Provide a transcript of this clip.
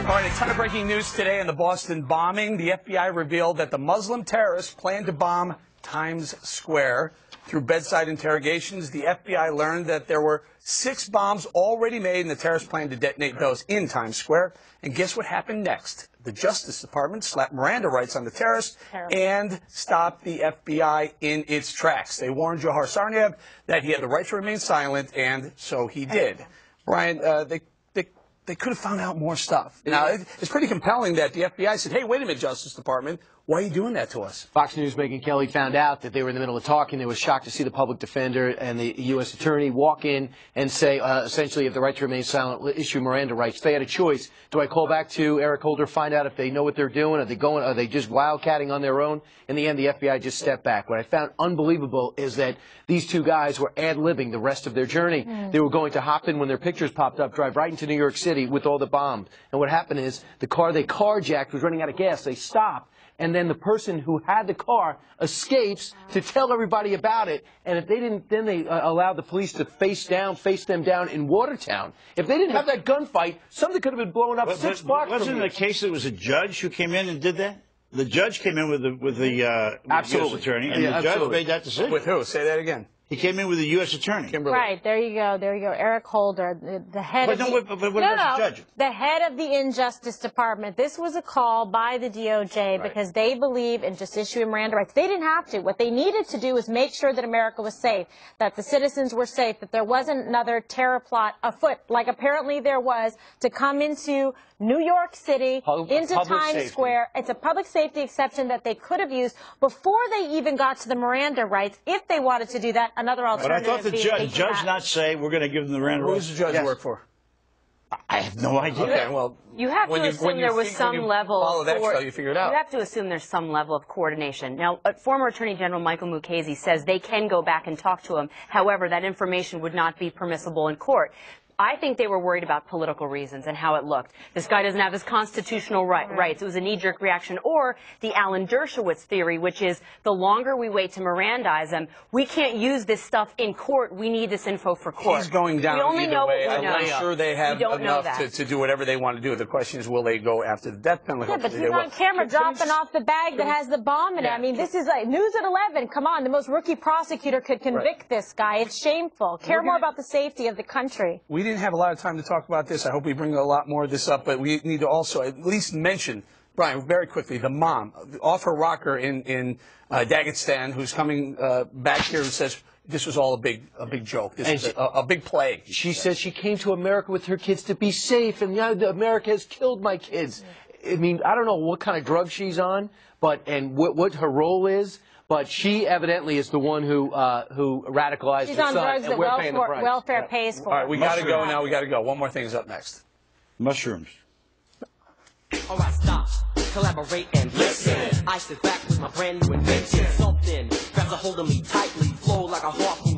All right, a ton of breaking news today in the Boston bombing. The FBI revealed that the Muslim terrorists planned to bomb Times Square. Through bedside interrogations, the FBI learned that there were 6 bombs already made, and the terrorists planned to detonate those in Times Square. And guess what happened next? The Justice Department slapped Miranda rights on the terrorists and stopped the FBI in its tracks. They warned Dzhokhar Tsarnaev that he had the right to remain silent, and so he did. Brian, they could have found out more stuff. Now, it's pretty compelling that the FBI said, hey, wait a minute, Justice Department, why are you doing that to us? Fox News Megyn Kelly found out that they were in the middle of talking. They were shocked to see the public defender and the U.S. attorney walk in and say, essentially, if the right to remain silent, issue Miranda rights. They had a choice. Do I call back to Eric Holder, find out if they know what they're doing? Are they just wildcatting on their own? In the end, the FBI just stepped back. What I found unbelievable is that these 2 guys were ad-libbing the rest of their journey. They were going to hop in when their pictures popped up, drive right into New York City with all the bombs. And what happened is the car they carjacked was running out of gas. They stopped. And then the person who had the car escapes to tell everybody about it. And if they didn't, then they allowed the police to face them down in Watertown. If they didn't have that gunfight, something could have been blown up 6 blocks from here. Wasn't it the case that it was a judge who came in and did that? The judge came in with the U.S. attorney, and the judge made that decision. With who? Say that again. He came in with the U.S. attorney. Kimberly. Right, there you go, Eric Holder, the head of the judge? The head of the Injustice Department. This was a call by the D.O.J. because they believe in just issuing Miranda rights. They didn't have to. What they needed to do was make sure that America was safe, that the citizens were safe, that there wasn't another terror plot afoot, like apparently there was, to come into New York City, into Times Square. It's a public safety exception that they could have used before they even got to the Miranda rights, if they wanted to do that. Another alternative. But I thought the judge not say we're going to give them the Miranda rights. Who does the judge work for? I have no idea. Okay, well, you have to assume there was some level. Follow that show, you figure it out. You have to assume there's some level of coordination. Now, former Attorney General Michael Mukasey says they can go back and talk to him. However, that information would not be permissible in court. I think they were worried about political reasons and how it looked. This guy doesn't have his constitutional rights. It was a knee-jerk reaction. Or the Alan Dershowitz theory, which is the longer we wait to Mirandize them, we can't use this stuff in court. We need this info for court. He's going down either way. I'm sure they have enough to do whatever they want to do. The question is, will they go after the death penalty? Yeah, but he's on camera dropping off the bag that has the bomb in it. I mean, this is like News at 11. Come on, the most rookie prosecutor could convict this guy. It's shameful. Care more about the safety of the country. We didn't have a lot of time to talk about this. I hope we bring a lot more of this up, but we need to also at least mention, Brian, very quickly, the mom off her rocker in Dagestan, who's coming back here and says this was all a big joke. This is a big play. She says she came to America with her kids to be safe, and now America has killed my kids. I mean, I don't know what kind of drug she's on, and what her role is. But she evidently is the one who radicalized her son. She's on drugs that welfare pays for. All right, we got to go now. We got to go. One more thing is up next. Mushrooms. All right, stop, collaborate and listen. I sit back with my brand new invention. Something grabs a hold of me tightly, flow like a harpoon.